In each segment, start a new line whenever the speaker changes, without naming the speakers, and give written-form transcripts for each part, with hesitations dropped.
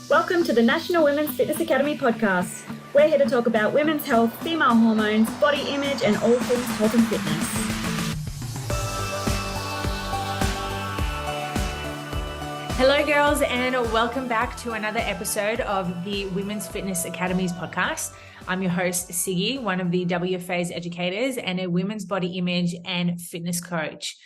Welcome to the National Women's Fitness Academy podcast. We're here to talk about women's health, female hormones, body image, and all things health and fitness.
Hello, girls, and welcome back to another episode of the Women's Fitness Academy's podcast. I'm your host, Siggy, one of the WFA's educators and a women's body image and fitness coach.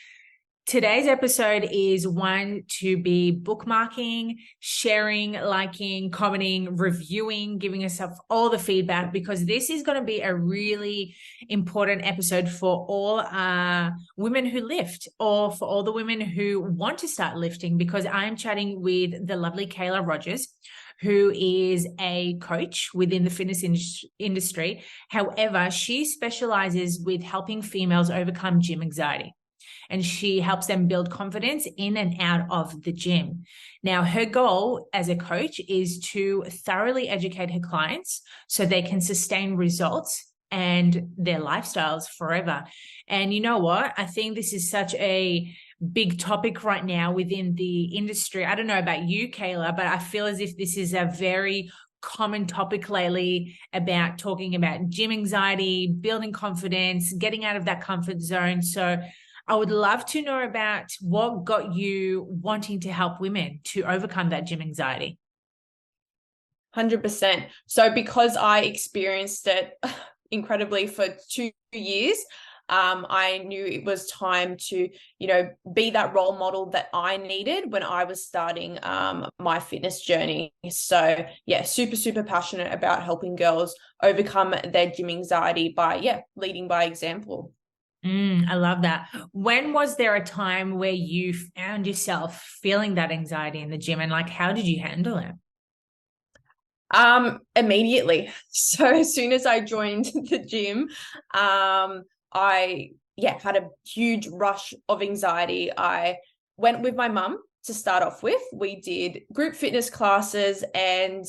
Today's episode is one to be bookmarking, sharing, liking, commenting, reviewing, giving yourself all the feedback, because this is going to be a really important episode for all women who lift, or for all the women who want to start lifting, because I'm chatting with the lovely Kayla Rogers, who is a coach within the fitness industry. However, she specializes with helping females overcome gym anxiety, and she helps them build confidence in and out of the gym. Now, her goal as a coach is to thoroughly educate her clients so they can sustain results and their lifestyles forever. And you know what? I think this is such a big topic right now within the industry. I don't know about you, Kayla, but I feel as if this is a very common topic lately, about talking about gym anxiety, building confidence, getting out of that comfort zone. So I would love to know about what got you wanting to help women to overcome that gym anxiety.
100%. So because I experienced it incredibly for 2 years, I knew it was time to, be that role model that I needed when I was starting my fitness journey. So yeah, super, super passionate about helping girls overcome their gym anxiety by, leading by example.
I love that. When was there a time where you found yourself feeling that anxiety in the gym, and how did you handle it?
Immediately. So as soon as I joined the gym, I had a huge rush of anxiety. I went with my mum to start off with. We did group fitness classes, and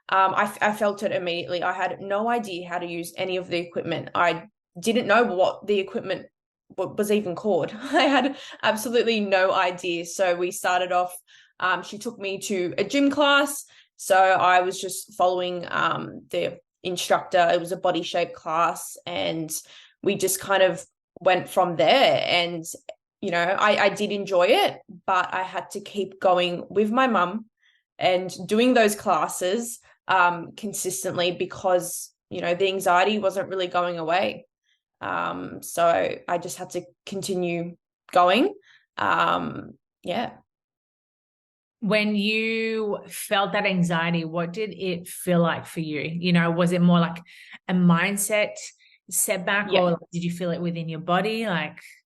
I felt it immediately. I had no idea how to use any of the equipment. I didn't know what the equipment was even called. I had absolutely no idea. So we started off, she took me to a gym class. So I was just following the instructor. It was a body shape class, and we just kind of went from there. And, I did enjoy it, but I had to keep going with my mum and doing those classes consistently, because, the anxiety wasn't really going away. So I just had to continue going.
When you felt that anxiety, what did it feel like for you? Was it more like a mindset setback, or did you feel it within your body?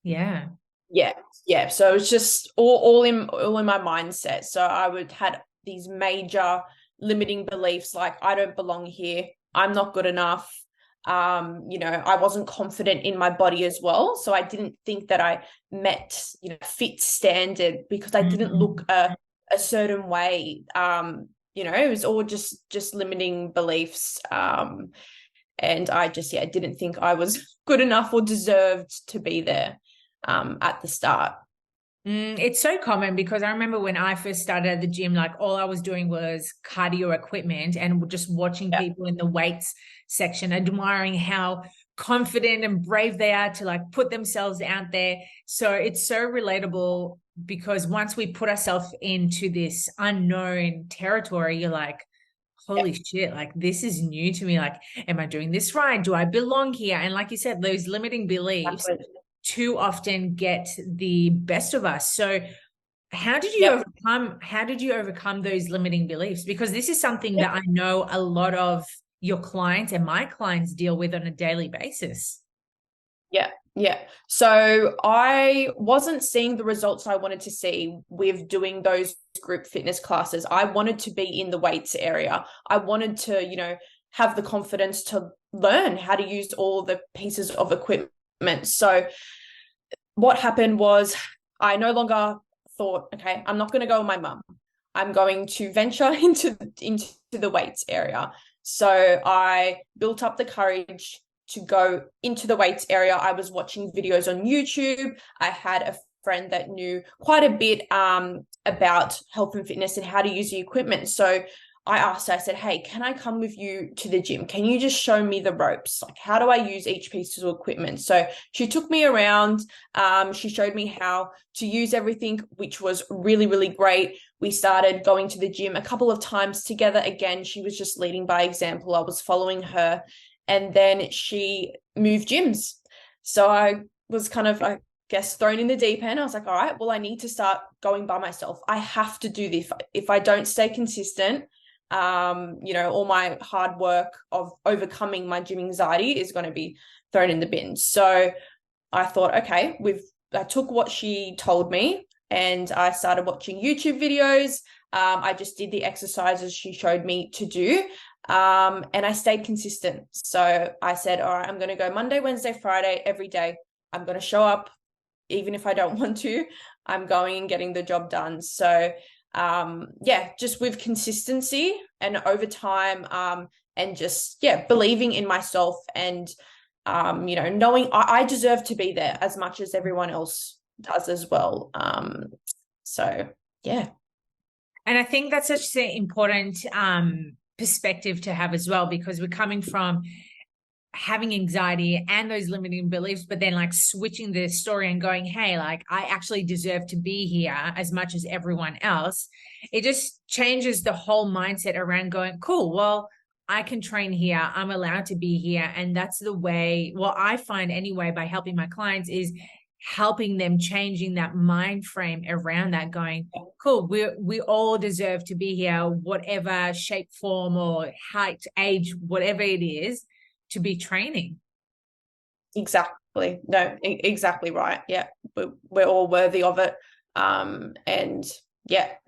Yeah.
So it was just all in my mindset. So I had these major limiting beliefs, like I don't belong here, I'm not good enough. I wasn't confident in my body as well. So I didn't think that I met, fit standard, because I didn't look a certain way. It was all just limiting beliefs. And I just, didn't think I was good enough or deserved to be there at the start.
It's so common, because I remember when I first started at the gym, all I was doing was cardio equipment and just watching people in the weights section, admiring how confident and brave they are to put themselves out there. So it's so relatable, because once we put ourselves into this unknown territory, you're like, holy shit, this is new to me. Am I doing this right? Do I belong here? And like you said, those limiting beliefs too often get the best of us. So how did you overcome those limiting beliefs? Because this is something that I know a lot of your clients and my clients deal with on a daily basis.
So I wasn't seeing the results I wanted to see with doing those group fitness classes. I wanted to be in the weights area. I wanted to, have the confidence to learn how to use all the pieces of equipment. So what happened was, I no longer thought, okay, I'm not going to go with my mum. I'm going to venture into the weights area. So I built up the courage to go into the weights area. I was watching videos on YouTube. I had a friend that knew quite a bit about health and fitness and how to use the equipment. So I asked her, I said, hey, can I come with you to the gym? Can you just show me the ropes? Like, how do I use each piece of equipment? So she took me around. She showed me how to use everything, which was really, really great. We started going to the gym a couple of times together. Again, she was just leading by example. I was following her. And then she moved gyms. So I was kind of, I guess, thrown in the deep end. I was like, all right, well, I need to start going by myself. I have to do this. If I don't stay consistent, all my hard work of overcoming my gym anxiety is going to be thrown in the bin. So I thought, okay, I took what she told me and I started watching YouTube videos. I just did the exercises she showed me to do. And I stayed consistent. So I said, all right, I'm going to go Monday, Wednesday, Friday, every day. I'm going to show up, even if I don't want to. I'm going and getting the job done. So just with consistency and over time, and just believing in myself and knowing I deserve to be there as much as everyone else does as well.
And I think that's such an important perspective to have as well, because we're coming from having anxiety and those limiting beliefs, but then like switching the story and going, hey, like I actually deserve to be here as much as everyone else. It just changes the whole mindset around going, cool, well, I can train here. I'm allowed to be here. And that's the way, well, I find anyway, by helping my clients, is helping them changing that mind frame around that, going, cool, we all deserve to be here, whatever shape, form, or height, age, whatever it is, to be training.
Exactly. No, exactly right. Yeah. We're all worthy of it.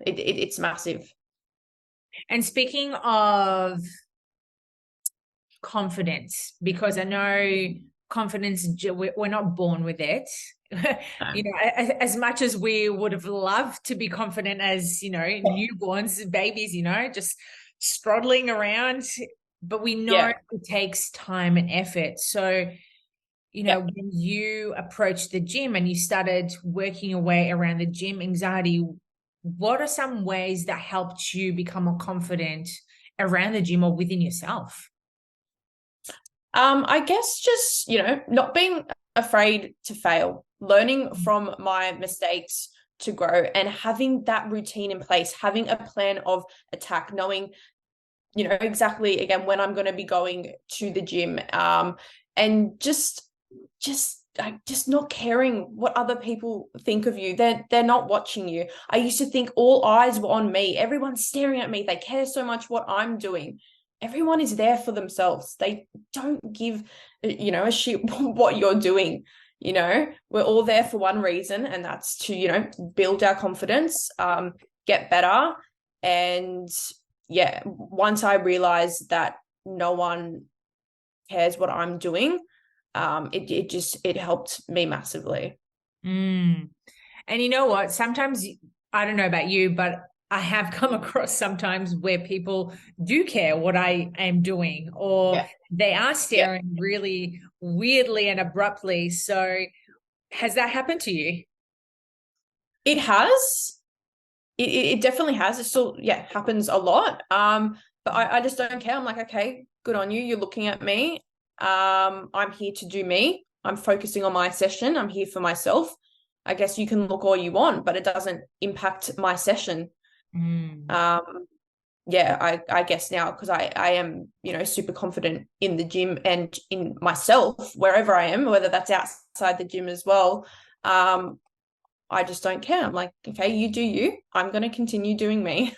It's massive.
And speaking of confidence, because I know confidence, we're not born with it. As much as we would have loved to be confident as, newborns, babies, just struggling around, but we know it takes time and effort. So, when you approached the gym and you started working your way around the gym anxiety, what are some ways that helped you become more confident around the gym or within yourself?
I guess just, not being afraid to fail, learning from my mistakes to grow, and having that routine in place, having a plan of attack, knowing, exactly, again, when I'm going to be going to the gym, and just not caring what other people think of you. They're not watching you. I used to think all eyes were on me. Everyone's staring at me. They care so much what I'm doing. Everyone is there for themselves. They don't give, a shit what you're doing. We're all there for one reason, and that's to, build our confidence, get better. And once I realized that no one cares what I'm doing, it helped me massively.
And you know what? Sometimes, I don't know about you, but I have come across sometimes where people do care what I am doing, or they are staring really weirdly and abruptly. So has that happened to you?
It has. It definitely has. It still, happens a lot. But I just don't care. I'm like, okay, good on you. You're looking at me. I'm here to do me. I'm focusing on my session. I'm here for myself. I guess you can look all you want, but it doesn't impact my session. I guess now, because I am, super confident in the gym and in myself, wherever I am, whether that's outside the gym as well. I just don't care. I'm like, okay, you do you. I'm going to continue doing me.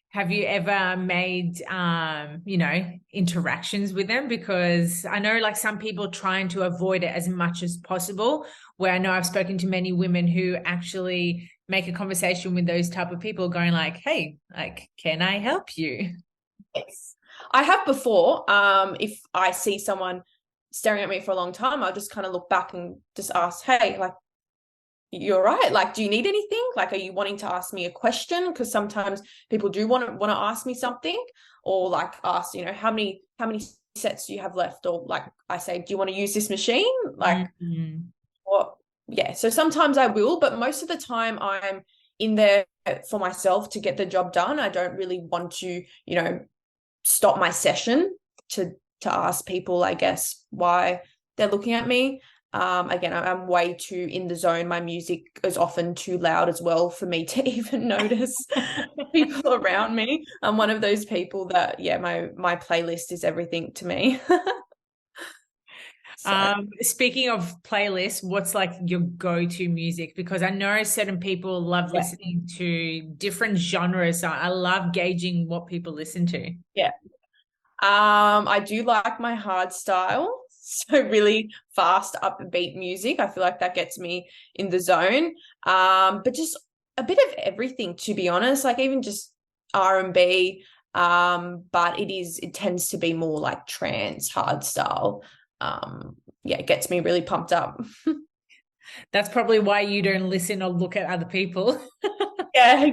Have you ever made, interactions with them? Because I know like some people trying to avoid it as much as possible, where I know I've spoken to many women who actually make a conversation with those type of people going like, hey, like, can I help you?
Yes. I have before. If I see someone staring at me for a long time, I'll just kind of look back and just ask, hey, like, you're right. Like, do you need anything? Like, are you wanting to ask me a question? Because sometimes people do want to ask me something, or like ask, how many sets do you have left? Or like I say, do you want to use this machine? Like, or so sometimes I will, but most of the time I'm in there for myself to get the job done. I don't really want to, stop my session to ask people, I guess, why they're looking at me. Again, I'm way too in the zone. My music is often too loud as well for me to even notice people around me. I'm one of those people that, my playlist is everything to me. So.
Speaking of playlists, what's like your go-to music? Because I know certain people love listening to different genres. So I love gauging what people listen to.
Yeah. I do like my hard style. So really fast, upbeat music. I feel like that gets me in the zone. But just a bit of everything, to be honest, like even just R&B. But it tends to be more like trance, hard style. It gets me really pumped up.
That's probably why you don't listen or look at other people.
Yeah,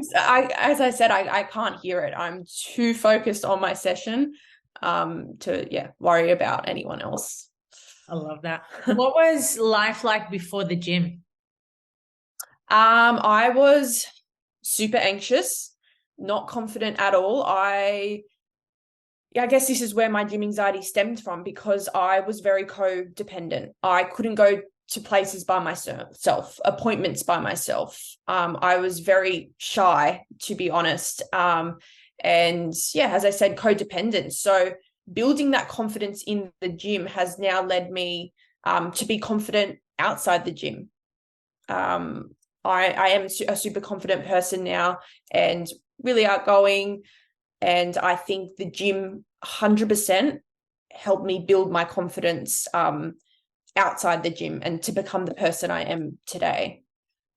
as I said, I can't hear it. I'm too focused on my session to worry about anyone else.
I love that. What was life like before the gym?
I was super anxious, not confident at all. I guess this is where my gym anxiety stemmed from, because I was very codependent. I couldn't go to places by myself, appointments by myself. I was very shy, to be honest. And as I said, codependent. So building that confidence in the gym has now led me to be confident outside the gym. I am a super confident person now and really outgoing. And I think the gym 100% helped me build my confidence outside the gym and to become the person I am today.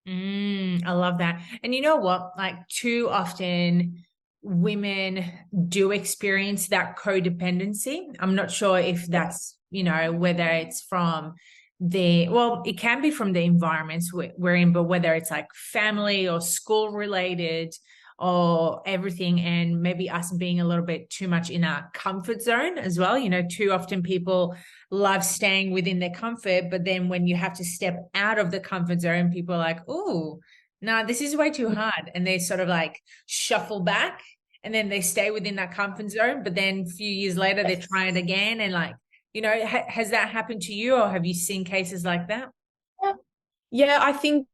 I love that. And you know what? Like too often women do experience that codependency. I'm not sure if that's, whether it's from it can be from the environments we're in, but whether it's like family or school related or everything, and maybe us being a little bit too much in our comfort zone as well. Too often people love staying within their comfort, but then when you have to step out of the comfort zone, people are like, oh, no, this is way too hard. And they sort of like shuffle back and then they stay within that comfort zone. But then a few years later, they try it again. And like, has that happened to you, or have you seen cases like that?
Yeah, I think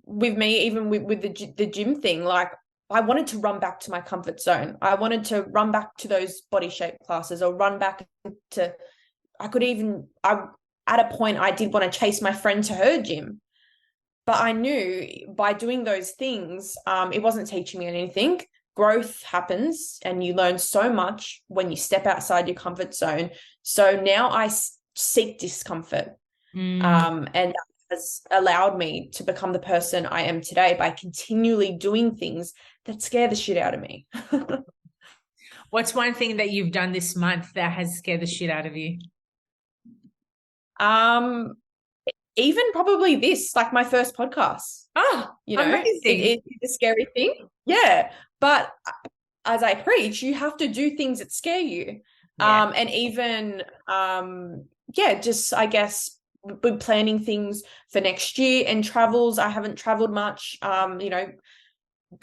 with me, even with the gym thing, like I wanted to run back to my comfort zone. I wanted to run back to those body shape classes or run back to, at a point I did want to chase my friend to her gym. But I knew by doing those things, it wasn't teaching me anything. Growth happens and you learn so much when you step outside your comfort zone. So now I seek discomfort. And that has allowed me to become the person I am today by continually doing things that scare the shit out of me.
What's one thing that you've done this month that has scared the shit out of you?
Even probably this, like my first podcast.
Oh, amazing.
It's a scary thing. Yeah. But as I preach, you have to do things that scare you.
Yeah.
And even, just, I guess, we're planning things for next year and travels. I haven't traveled much,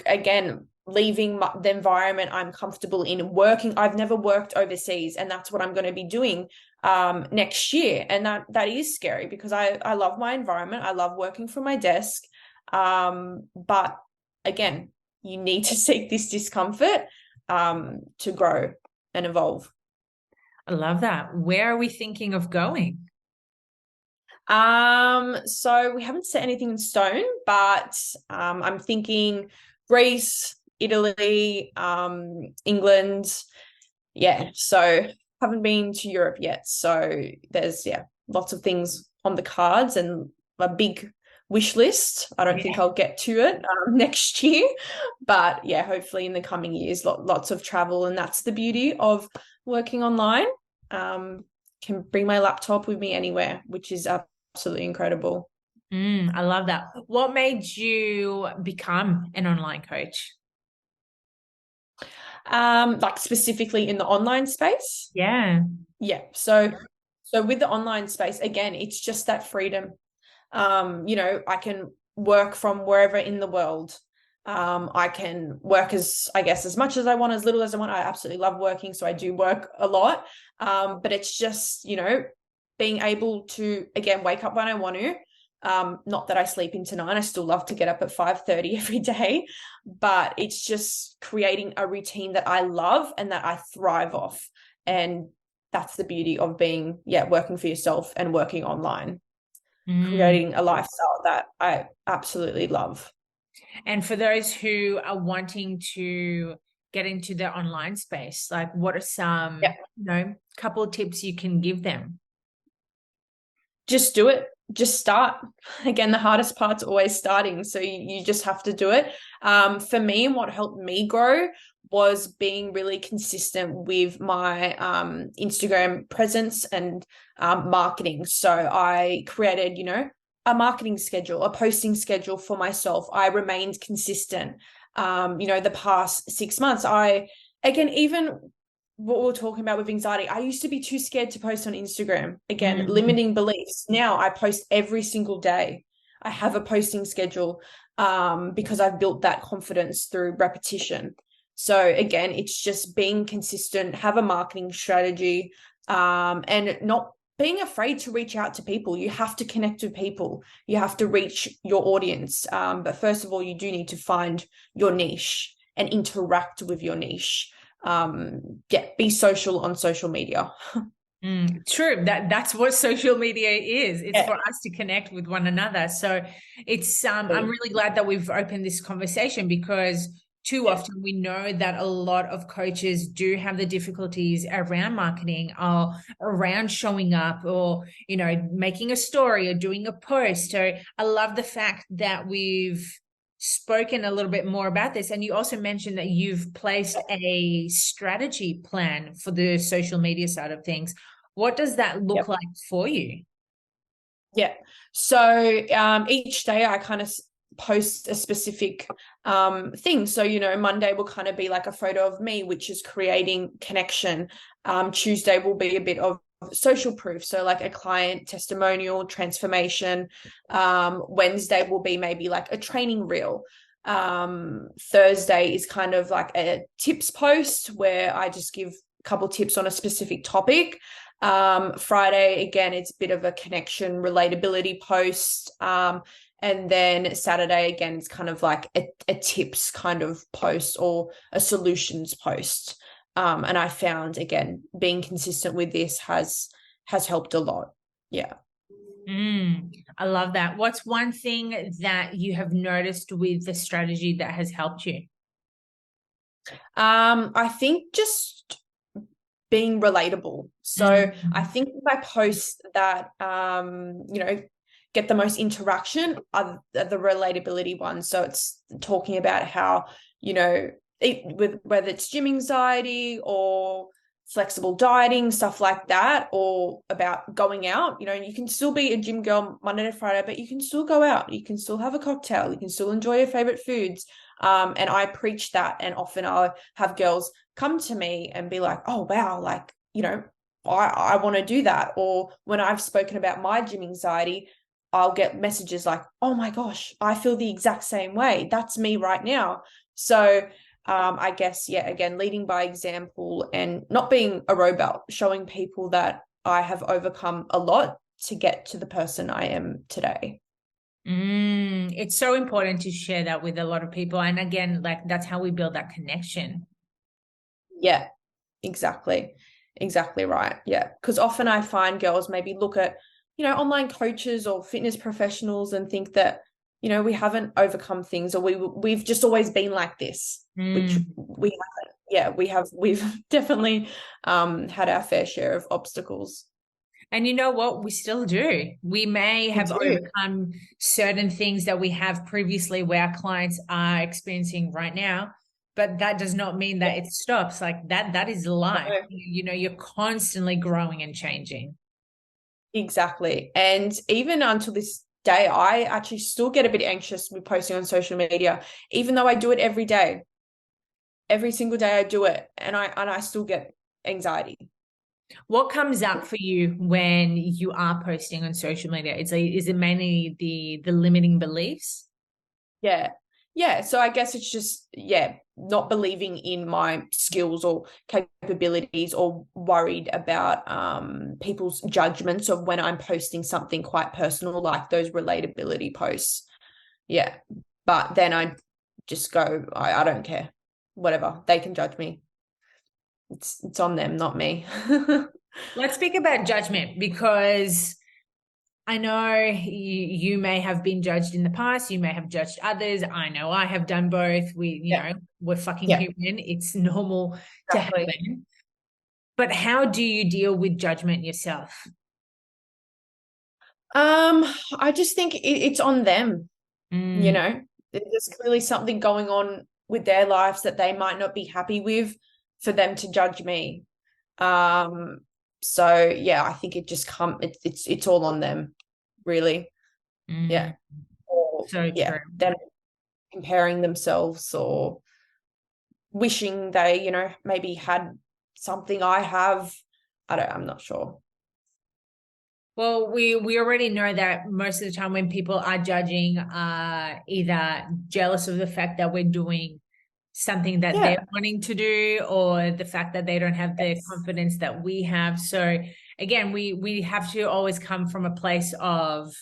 again, leaving the environment I'm comfortable in, working. I've never worked overseas, and that's what I'm going to be doing next year. And that is scary because I love my environment. I love working from my desk. But again, you need to seek this discomfort to grow and evolve.
I love that. Where are we thinking of going?
So we haven't set anything in stone, but I'm thinking Greece, Italy, England. Yeah, so haven't been to Europe yet. So there's lots of things on the cards and a big wish list. I don't think I'll get to it next year, but hopefully in the coming years, lots of travel, and that's the beauty of working online. Can bring my laptop with me anywhere, which is absolutely incredible.
I love that. What made you become an online coach?
Like specifically in the online space?
Yeah.
Yeah. So with the online space, again, it's just that freedom. I can work from wherever in the world. I can work as much as I want, as little as I want. I absolutely love working, so I do work a lot. But it's just, being able to, again, wake up when I want to. Not that I sleep into 9. I still love to get up at 5:30 every day, but it's just creating a routine that I love and that I thrive off. And that's the beauty of being, working for yourself and working online, creating a lifestyle that I absolutely love.
And for those who are wanting to get into the online space, like what are some, couple of tips you can give them?
Just do it. Just start. Again, the hardest part's always starting. So you just have to do it. For me, and what helped me grow was being really consistent with my Instagram presence and marketing. So I created, a marketing schedule, a posting schedule for myself. I remained consistent. The past 6 months, even what we're talking about with anxiety, I used to be too scared to post on Instagram. Again, limiting beliefs. Now I post every single day. I have a posting schedule because I've built that confidence through repetition. So again, it's just being consistent, have a marketing strategy, and not being afraid to reach out to people. You have to connect with people. You have to reach your audience. But first of all, you do need to find your niche and interact with your niche. Be social on social media.
True. That's what social media is. It's for us to connect with one another. So it's I'm really glad that we've opened this conversation, because too often we know that a lot of coaches do have the difficulties around marketing or around showing up or, making a story or doing a post. So I love the fact that we've spoken a little bit more about this. And you also mentioned that you've placed a strategy plan for the social media side of things. What does that look like for you?
Yeah. So each day I kind of post a specific thing. So, Monday will kind of be like a photo of me, which is creating connection. Tuesday will be a bit of social proof, so like a client testimonial, transformation. Wednesday will be maybe like a training reel. Thursday is kind of like a tips post where I just give a couple tips on a specific topic. Friday, again, it's a bit of a connection, relatability post. And then Saturday, again, it's kind of like a tips kind of post or a solutions post. And I found, again, being consistent with this has helped a lot. Yeah.
I love that. What's one thing that you have noticed with the strategy that has helped you?
I think just being relatable. So I think if I post that, get the most interaction are the relatability ones. So it's talking about how, with whether it's gym anxiety or flexible dieting, stuff like that, or about going out. You can still be a gym girl Monday to Friday, but you can still go out. You can still have a cocktail. You can still enjoy your favorite foods. And I preach that. And often I'll have girls come to me and be like, oh, wow, like, I want to do that. Or when I've spoken about my gym anxiety, I'll get messages like, oh my gosh, I feel the exact same way. That's me right now. So I guess, again, leading by example and not being a robot, showing people that I have overcome a lot to get to the person I am today.
It's so important to share that with a lot of people. And again, like that's how we build that connection.
Yeah, exactly. Exactly right. Yeah. Because often I find girls maybe look at, online coaches or fitness professionals and think that, we haven't overcome things, or we've just always been like this, which we haven't. Yeah, we've definitely had our fair share of obstacles.
And you know what? We still do. We may have overcome certain things that we have previously where our clients are experiencing right now, but that does not mean that it stops. Like that is life. You're constantly growing and changing.
Exactly. And even until this day, I actually still get a bit anxious with posting on social media, even though I do it every day. Every single day I do it, and I still get anxiety.
What comes up for you when you are posting on social media? Is it mainly the limiting beliefs?
Yeah. yeah, so I guess it's just, not believing in my skills or capabilities, or worried about people's judgments of when I'm posting something quite personal, like those relatability posts. Yeah. But then I just go, I don't care. Whatever. They can judge me. It's on them, not me.
Let's speak about judgment, because I know you may have been judged in the past. You may have judged others. I know I have done both. We're fucking
Yeah.
human. It's normal to
Exactly.
happen. But how do you deal with judgment yourself?
I just think it's on them.
Mm,
There's clearly something going on with their lives that they might not be happy with for them to judge me. So yeah, I think it just it's all on them, really. Yeah.
mm,
Or
so true.
them comparing themselves, or wishing they, maybe had something I have. I'm not sure.
Well, we already know that most of the time when people are judging, either jealous of the fact that we're doing something that they're
Yeah.
wanting to do, or the fact that they don't have the
Yes.
confidence that we have. So again, we have to always come from a place of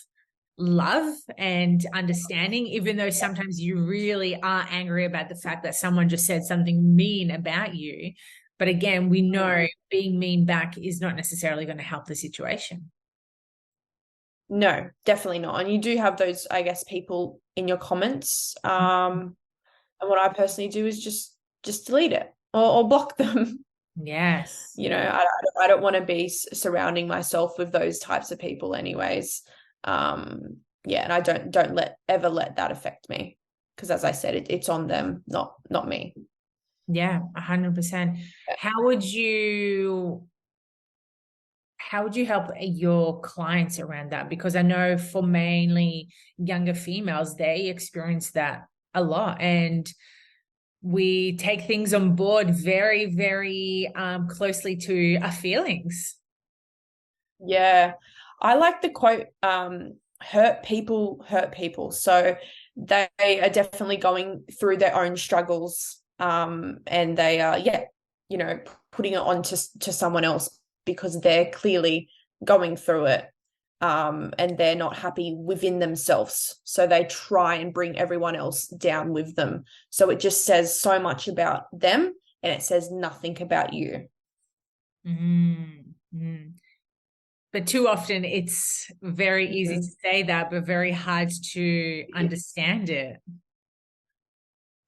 love and understanding, even though sometimes you really are angry about the fact that someone just said something mean about you. But again, we know being mean back is not necessarily going to help the situation.
No, definitely not. And you do have those, I guess, people in your comments. And what I personally do is just delete it, or block them.
Yes.
I don't want to be surrounding myself with those types of people anyways. Yeah, and I don't let that affect me, because as I said, it's on them, not me.
Yeah, 100%. How would you help your clients around that? Because I know for mainly younger females, they experience that a lot, and we take things on board very, very closely to our feelings.
Yeah. I like the quote, hurt people hurt people. So they are definitely going through their own struggles. And they are, putting it on to someone else because they're clearly going through it. And they're not happy within themselves. So they try and bring everyone else down with them. So it just says so much about them, and it says nothing about you.
Mm-hmm. But too often it's very easy to say that, but very hard to understand it.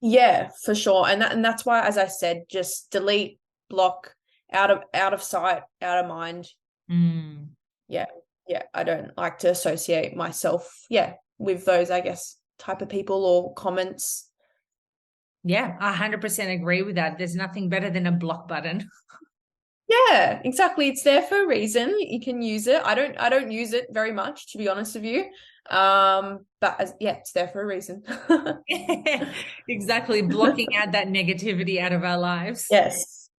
Yeah, for sure. And that's why, as I said, just delete, block, out of sight, out of mind.
Mm.
Yeah. Yeah. I don't like to associate myself, with those, I guess, type of people or comments.
Yeah, I 100% agree with that. There's nothing better than a block button.
Yeah, exactly. It's there for a reason. You can use it. I don't use it very much, to be honest with you. But it's there for a reason.
Exactly. Blocking out that negativity out of our lives.
Yes.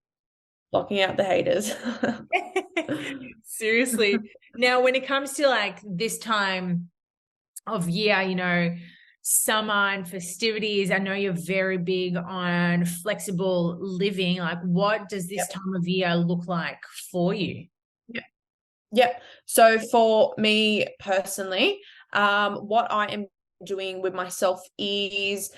Blocking out the haters.
Seriously. Now, when it comes to like this time of year, summer and festivities, I know you're very big on flexible living. Like, what does this
Yep.
time of year look like for you?
Yeah. Yeah. So for me personally, what I am doing with myself is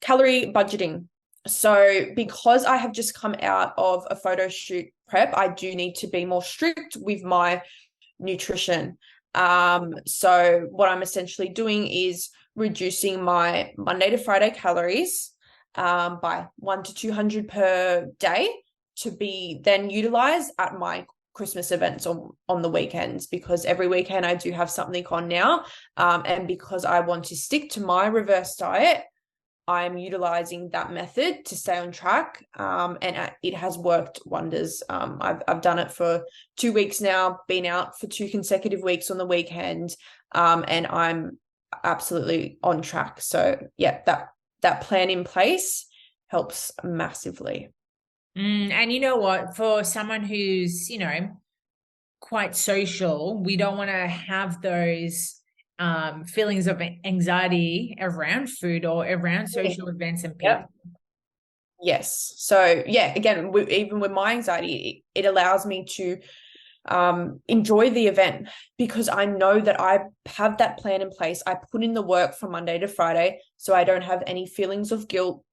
calorie budgeting. So because I have just come out of a photo shoot prep, I do need to be more strict with my nutrition. So what I'm essentially doing is reducing my Monday to Friday calories by 100 to 200 per day, to be then utilized at my Christmas events on the weekends, because every weekend I do have something on now. And because I want to stick to my reverse diet, I'm utilizing that method to stay on track. And it has worked wonders. I've done it for 2 weeks now, been out for 2 consecutive weeks on the weekend. And I'm absolutely on track. So yeah, that plan in place helps massively.
And you know what? For someone who's, quite social, we don't want to have those feelings of anxiety around food or around social events and people.
Yep. Yes. So yeah, again, even with my anxiety, it allows me to enjoy the event because I know that I have that plan in place. I put in the work from Monday to Friday, so I don't have any feelings of guilt,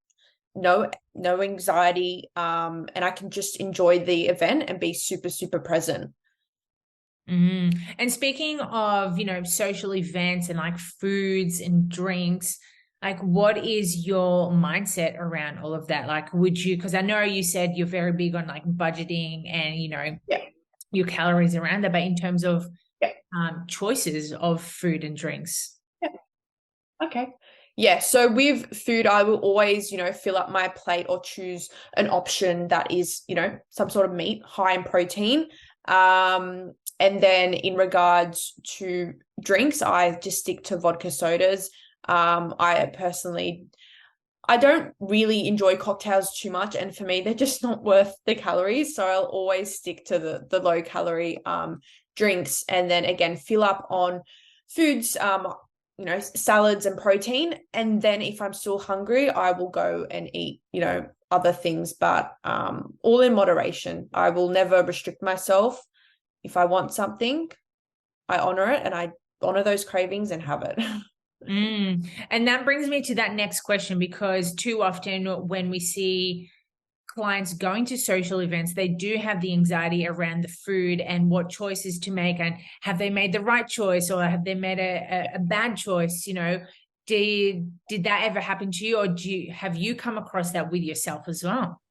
no anxiety, and I can just enjoy the event and be super, super present.
And speaking of, social events and like foods and drinks, like what is your mindset around all of that? Like, would you, because I know you said you're very big on like budgeting and,
Yeah.
your calories around that, but in terms of
Yeah.
choices of food and drinks.
Yeah. Okay. Yeah. So with food, I will always, fill up my plate or choose an option that is, some sort of meat, high in protein. And then in regards to drinks, I just stick to vodka sodas. I don't really enjoy cocktails too much, and for me, they're just not worth the calories. So I'll always stick to the low calorie drinks, and then again fill up on foods, salads and protein. And then if I'm still hungry, I will go and eat, other things, but all in moderation. I will never restrict myself. If I want something, I honor it, and I honor those cravings and have it.
And that brings me to that next question, because too often when we see clients going to social events, they do have the anxiety around the food and what choices to make, and have they made the right choice or have they made a bad choice? Did that ever happen to you, or have you come across that with yourself as well?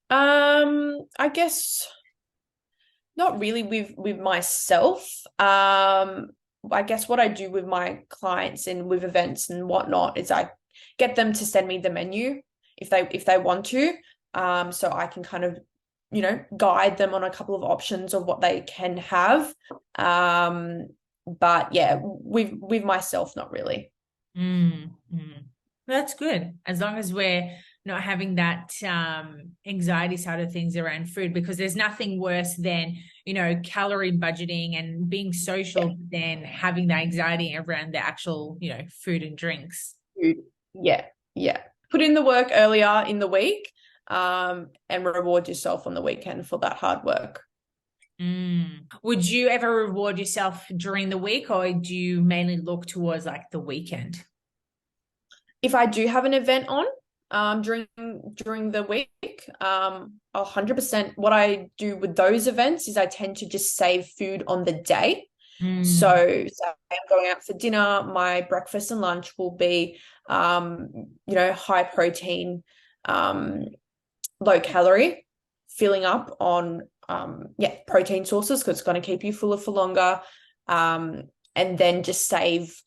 I guess not really with myself. I guess what I do with my clients and with events and whatnot is I get them to send me the menu if they want to. So I can kind of, guide them on a couple of options of what they can have. But yeah, with myself, not really.
That's good, as long as we're not having that anxiety side of things around food, because there's nothing worse than calorie budgeting and being social than having the anxiety around the actual food and drinks.
Food. Yeah. Put in the work earlier in the week, and reward yourself on the weekend for that hard work.
Would you ever reward yourself during the week, or do you mainly look towards like the weekend?
If I do have an event on during the week, 100%. What I do with those events is I tend to just save food on the day. So I'm going out for dinner. My breakfast and lunch will be, high protein, low calorie, filling up on, protein sources because it's going to keep you fuller for longer. And then just save,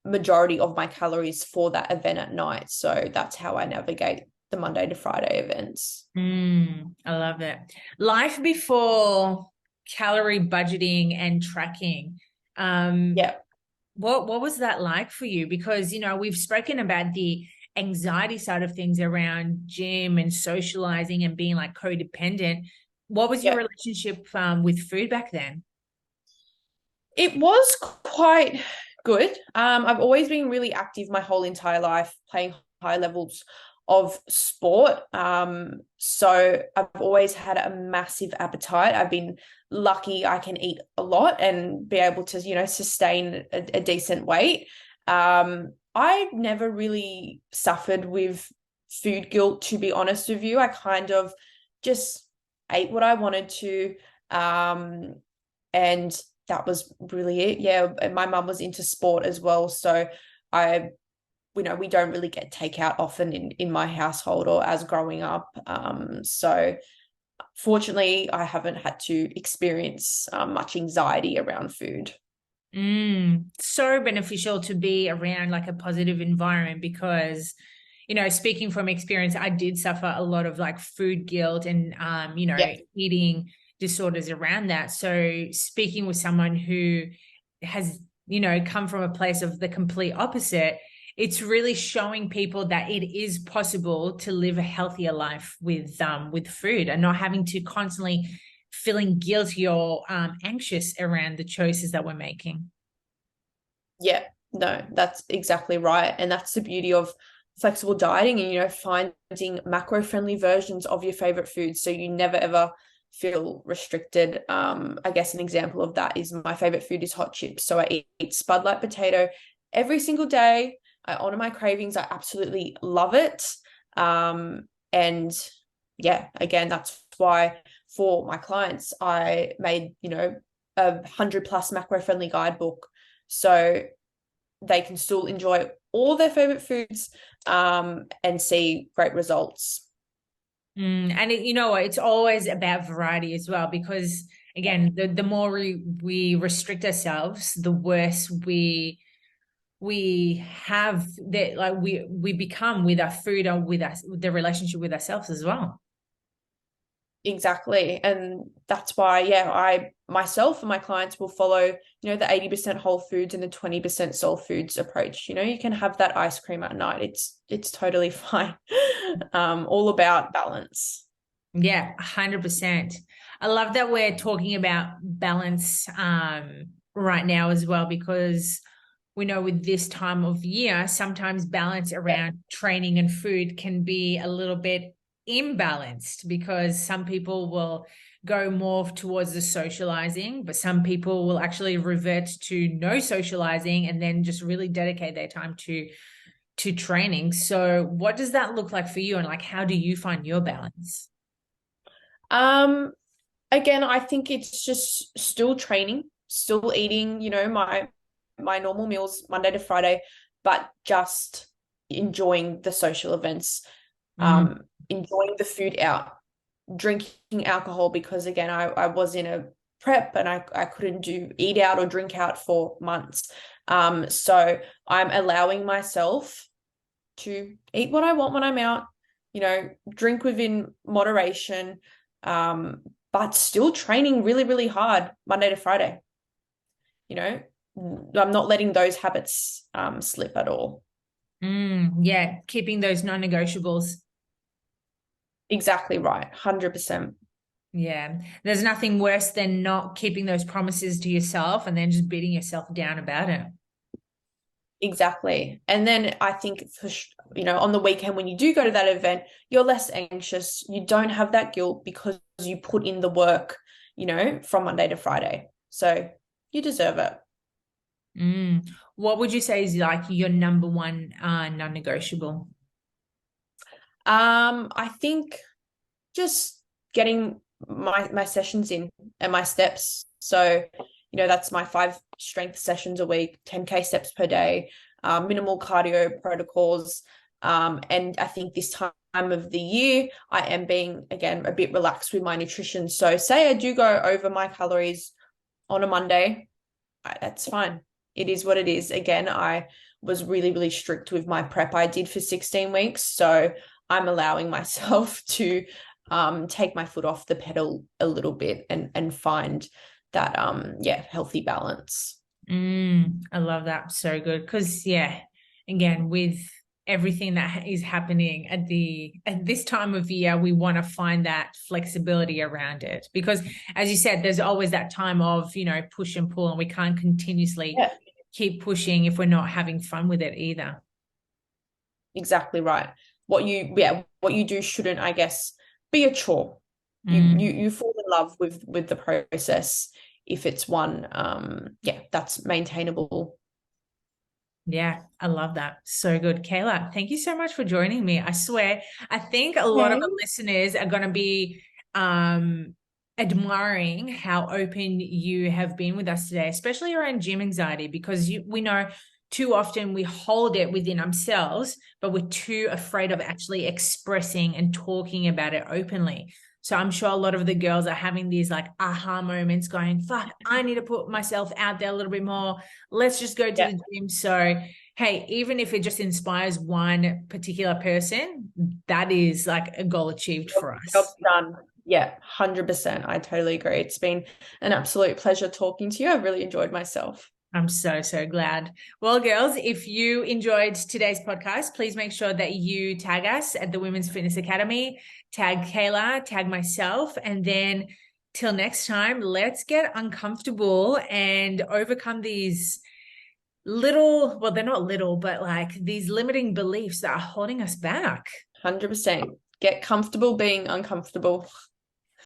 majority of my calories for that event at night. So that's how I navigate the Monday to Friday events.
I love it. Life before calorie budgeting and tracking. What was that like for you? Because we've spoken about the anxiety side of things around gym and socializing and being like codependent. What was your relationship with food back then?
It was quite good. I've always been really active my whole entire life, playing high levels of sport. So I've always had a massive appetite. I've been lucky I can eat a lot and be able to, sustain a decent weight. I never really suffered with food guilt, to be honest with you. I kind of just ate what I wanted to. And that was really it. Yeah. And my mum was into sport as well. So we don't really get takeout often in my household or as growing up. So fortunately, I haven't had to experience much anxiety around food.
So beneficial to be around like a positive environment, because speaking from experience, I did suffer a lot of like food guilt and eating disorders around that. So speaking with someone who has come from a place of the complete opposite, it's really showing people that it is possible to live a healthier life with food and not having to constantly feeling guilty or anxious around the choices that we're making.
Yeah, no, that's exactly right. And that's the beauty of flexible dieting and, finding macro-friendly versions of your favorite foods so you never ever feel restricted. I guess an example of that is my favorite food is hot chips. So I eat Spud Light potato every single day. I honor my cravings. I absolutely love it. And yeah, again, that's why for my clients, I made, a 100+ macro-friendly guidebook. So they can still enjoy all their favorite foods and see great results.
And you know what? It's always about variety as well, because again, the more we restrict ourselves, the worse we have that, like we become with our food or with us, with the relationship with ourselves as well.
Exactly. And that's why, yeah, I myself and my clients will follow, the 80% whole foods and the 20% soul foods approach. You can have that ice cream at night. It's totally fine. All about balance.
Yeah, 100%. I love that we're talking about balance right now as well, because we know with this time of year, sometimes balance around training and food can be a little bit imbalanced, because some people will go more towards the socializing, but some people will actually revert to no socializing and then just really dedicate their time to training. So what does that look like for you, and like how do you find your balance?
Um, Again, I think it's just still training, still eating, my normal meals Monday to Friday, but just enjoying the social events,
Mm.
enjoying the food out, drinking alcohol because again, I was in a prep and I couldn't eat out or drink out for months. So I'm allowing myself to eat what I want when I'm out, drink within moderation, but still training really, really hard Monday to Friday. You know, I'm not letting those habits slip at all.
Yeah, keeping those non-negotiables.
Exactly right, 100%.
Yeah, there's nothing worse than not keeping those promises to yourself and then just beating yourself down about it.
Exactly. And then I think on the weekend when you do go to that event, you're less anxious. You don't have that guilt because you put in the work, from Monday to Friday. So you deserve it.
What would you say is like your number one non-negotiable?
I think just getting my sessions in and my steps. So, that's my 5 strength sessions a week, 10K steps per day, minimal cardio protocols. And I think this time of the year, I am being, again, a bit relaxed with my nutrition. So say I do go over my calories on a Monday, that's fine. It is what it is. Again, I was really, really strict with my prep I did for 16 weeks. So I'm allowing myself to take my foot off the pedal a little bit and find that healthy balance.
I love that. So good. Because yeah, again, with everything that is happening at this time of year, we want to find that flexibility around it. Because as you said, there's always that time of, push and pull, and we can't continuously
Yeah,
keep pushing if we're not having fun with it either.
exactly right. What you do shouldn't, I guess, be a chore. You
Mm.
you you fall in love with the process if it's one that's maintainable.
Yeah, I love that. So good. Kayla, thank you so much for joining me. I swear, I think a lot of
Okay.
the listeners are going to be admiring how open you have been with us today, especially around gym anxiety, because we know too often we hold it within ourselves, but we're too afraid of actually expressing and talking about it openly. So I'm sure a lot of the girls are having these like aha moments going, fuck, I need to put myself out there a little bit more. Let's just go to
Yeah.
the gym. So, hey, even if it just inspires one particular person, that is like a goal achieved for
Job's
us.
done. Yeah, 100%. I totally agree. It's been an absolute pleasure talking to you. I've really enjoyed myself.
I'm so, so glad. Well, girls, if you enjoyed today's podcast, please make sure that you tag us at the Women's Fitness Academy, tag Kayla, tag myself, and then till next time, let's get uncomfortable and overcome these little, well, they're not little, but like these limiting beliefs that are holding us back.
100%. Get comfortable being uncomfortable.